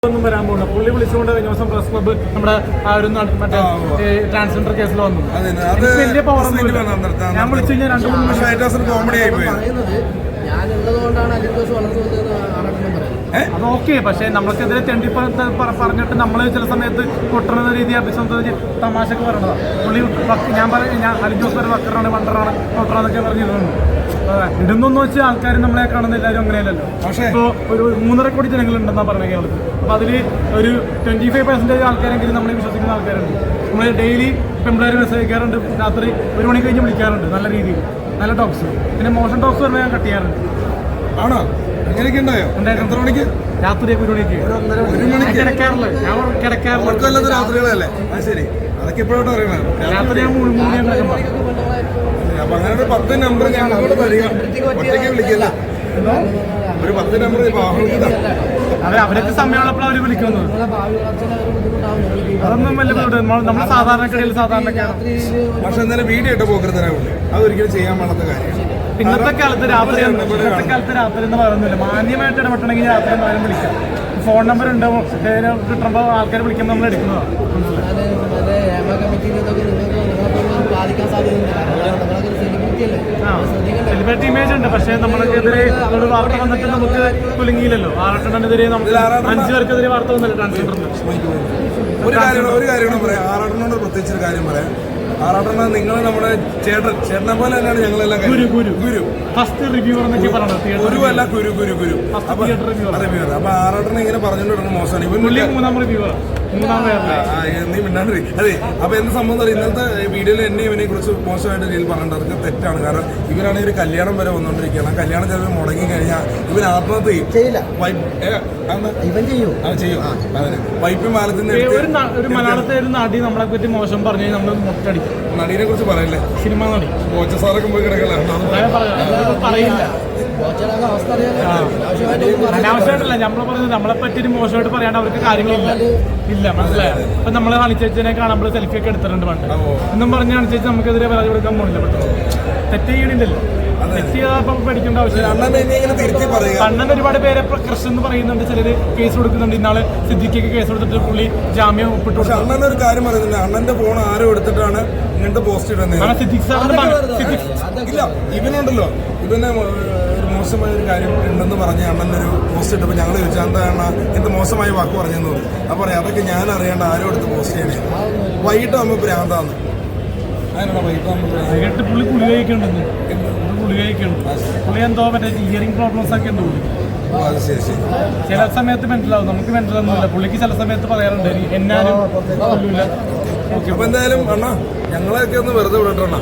ഒന്നും വരാൻ പോകുന്നു. പുള്ളി വിളിച്ചുകൊണ്ട് കഴിഞ്ഞ ദിവസം പ്രസ് ക്ലബ്ബ് നമ്മുടെ ആ ഒരു മറ്റേ ട്രാൻസ്ജെൻഡർ കേസിൽ വന്നു. വലിയ പവർ ഞാൻ വിളിച്ചു കഴിഞ്ഞാൽ 2-3 കോമഡി ആയിപ്പോയി. അത് ഓക്കെ, പക്ഷെ നമ്മൾക്കെതിരെ തെണ്ടി പറഞ്ഞിട്ട് നമ്മൾ ചില സമയത്ത് കൊട്ടുന്ന രീതി അഭിസംബോധന തമാശക്ക് പറയണതാണ്. പുള്ളി ഞാൻ അലിൻ ജോസ് വരെ വക്കറാണ്, വണ്ടറാണ്, കൊട്ടറാന്നൊക്കെ പറഞ്ഞിട്ടുണ്ട്. ഇടുന്നൊന്ന് വെച്ചാൽ ആൾക്കാർ നമ്മളെ കാണുന്ന എല്ലാവരും അങ്ങനെയല്ലല്ലോ. ഇപ്പോൾ ഒരു 3.5 കോടി ജനങ്ങളുണ്ടെന്നാണ് പറഞ്ഞത് കേരളത്തിൽ. അപ്പോൾ അതിൽ ഒരു 25% ആൾക്കാരെങ്കിലും നമ്മളെ വിശ്വസിക്കുന്ന ആൾക്കാരുണ്ട്. നമ്മൾ ഡെയിലി പെമ്പിളേർ മെസ്സേജ് അയക്കാറുണ്ട്, രാത്രി 1 മണി കഴിഞ്ഞ് വിളിക്കാറുണ്ട് നല്ല രീതിയിൽ, നല്ല ടോക്സ്. പിന്നെ മോശം ടോക്സ് പറഞ്ഞാൽ ഞാൻ കട്ട് ചെയ്യാറുണ്ട്. ആണോ? അങ്ങനെയൊക്കെ ഉണ്ടായോ? എത്ര മണിക്ക്? രാത്രി 1 മണിക്ക് കിടക്കാറില്ല. ഞാൻ കിടക്കാറില്ല. രാത്രികളല്ലേ? ശരി, അതൊക്കെ ഇപ്പോഴോട്ട് അറിയണം. രാത്രി ഞാൻ 3 മണിയാകുമ്പോൾ. അപ്പൊ അങ്ങനെ ഒരു 10 നമ്പർ ഞങ്ങളോട് തരിക, ഒറ്റയ്ക്ക് വിളിക്കല്ല. ഒരു 10 നമ്പർ അവരൊക്കെ സമയമുള്ളപ്പോൾ അവർ വിളിക്കുന്നത്. അതൊന്നും വലിയ നമ്മൾ സാധാരണക്കാരിൽ സാധാരണക്കാരാണ്. പക്ഷെ എന്നാലും വീഡിയോ ഇട്ട് പോക്കരുതരാവില്ലേ? അതൊരിക്കലും ചെയ്യാൻ പാടാത്ത കാര്യമാണ്. ഇന്നത്തെ കാലത്ത് രാത്രി എന്ന് പറയുന്നില്ല. മാന്യമായിട്ട് ഇടപെട്ടണമെങ്കിൽ രാത്രി ആരും വിളിക്കാം. ഫോൺ നമ്പർ ഉണ്ട്, കിട്ടുമ്പോൾ ആൾക്കാർ വിളിക്കുമ്പോൾ നമ്മൾ എടുക്കുന്നതാണ്. സെലിബ്രിറ്റി ഇമേജ് ഉണ്ട്, പക്ഷേ നമ്മൾക്കെതിരെ ഒരു വാർത്ത വന്നിട്ട് നമുക്ക് കുലുങ്ങിയില്ലല്ലോ. ആറാട്ടനെതിരെ നമുക്ക് 5 പേർക്കെതിരെ വാർത്ത വന്നില്ല ട്രാൻസ്ജെൻഡറിന്. ഒരു കാര്യം പറയാം, ആറാട്ടനോട് പ്രത്യേകിച്ച് ഒരു കാര്യം പറയാം. ആറാട്ടന നിങ്ങൾ നമ്മുടെ ചേട്ടനെ പോലെ തന്നെയാണ് ഞങ്ങളെല്ലാം. ഗുരു ഫസ്റ്റ് റിവ്യൂവർ എന്നൊക്കെ പറഞ്ഞത്. ഗുരുവല്ല, ഗുരു. അപ്പൊ ആറാട്ടനെ ഇങ്ങനെ പറഞ്ഞുകൊണ്ടിരുന്ന മോശമാണ്. ഇവൻ 3ാം റിവ്യൂവർ. നീ മിണ്ടാണ്ടി. അതെ, അപ്പൊ എന്ത് സംഭവം ഇന്നത്തെ വീഡിയോയിൽ എന്നെ ഇവനെ കുറിച്ച് മോശമായിട്ട് രീതിയിൽ പറഞ്ഞിട്ട് അതൊക്കെ തെറ്റാണ്. കാരണം ഇവനാണെങ്കിൽ ഒരു കല്യാണം വരെ വന്നുകൊണ്ടിരിക്കുകയാണ്. കല്യാണം ചിലപ്പോൾ മുടങ്ങി കഴിഞ്ഞാൽ ഇവൻ ആത്മഹത്യ ചെയ്യും. അതിന് വൈപ്പും പാലത്തിന് ഒരു മലയാളത്തെ ഒരു നടി നമ്മളെ പറ്റി മോശം പറഞ്ഞു നമ്മൾ മുട്ടടിക്കും. നടിനെ കുറിച്ച് പറയല്ലേ? സിനിമ നടി കോച്ചസാറൊക്കെ പോയി പറയില്ല. അനാവശ്യമായിട്ടല്ല നമ്മൾ പറയുന്നത്. നമ്മളെ പറ്റി മോശമായിട്ട് പറയാണ്ട് അവർക്ക് കാര്യങ്ങളില്ല. മനസ്സിലായോ? ഇപ്പൊ നമ്മള് ഹണിച്ചേച്ചിനെ കാണുമ്പോൾ സെൽഫി ഒക്കെ എടുത്തിട്ടുണ്ട് പണ്ട്. എന്നും പറഞ്ഞ് ഹണിച്ചേച്ചി നമുക്കെതിരെ പരാതി കൊടുക്കാൻ പോണില്ല. തെറ്റ് ചെയ്യണില്ലല്ലോ. തെറ്റ് ചെയ്താൽ പഠിക്കേണ്ട ആവശ്യമില്ല. കണ്ണൻ ഒരുപാട് പേരെ ക്രഷ് എന്ന് പറയുന്നുണ്ട്, ചിലര് കേസ് കൊടുക്കുന്നുണ്ട്. ഇന്നാള് സിദ്ദിഖിക്ക് കേസ് കൊടുത്തിട്ട് പുള്ളി ജാമ്യം ഒപ്പിട്ടു. അണ്ണൻ ഒരു കാര്യം പറയുന്നില്ല, അണ്ണന്റെ ഫോൺ ആരോ എടുത്തിട്ടാണ് ഇങ്ങനത്തെ പോസ്റ്റ് ഇടുന്നത്. സിദ്ദിഖ് ഇല്ല, ഇവനുണ്ടല്ലോ, ഇവനെ മോശമായ ഒരു കാര്യം ഉണ്ടെന്ന് പറഞ്ഞ് അണ്ണനൊരു പോസ്റ്റ് ഇട്ടപ്പോൾ ഞങ്ങൾ ചോദിച്ചാൽ എന്താണ് എന്ത് മോശമായ വാക്ക് പറഞ്ഞെന്ന് പറഞ്ഞു. അപ്പോൾ പറയാം അതൊക്കെ ഞാൻ അറിയേണ്ട, ആരും എടുത്ത് പോസ്റ്റ് ചെയ്യണേ. വൈകിട്ട് ആകുമ്പോൾ ഭ്രാന്താന്ന്. അതിനാണ് വൈകിട്ട് പുള്ളി ഗുളികയൊക്കെയുണ്ടെന്ന്. പുള്ളി എന്തോ മറ്റേ ഹിയറിംഗ് പ്രോബ്ലംസ് ഒക്കെ ഉണ്ട് പുള്ളി. ചില സമയത്ത് മെന്റലാവും, നമുക്ക് മെന്റലൊന്നുമില്ല. പുള്ളിക്ക് ചില സമയത്ത് പറയാറുണ്ട് എന്നാലും. അപ്പൊ എന്തായാലും അണ്ണാ ഞങ്ങളെയൊക്കെ ഒന്ന് വെറുതെ വിടട്ടണ്ണ.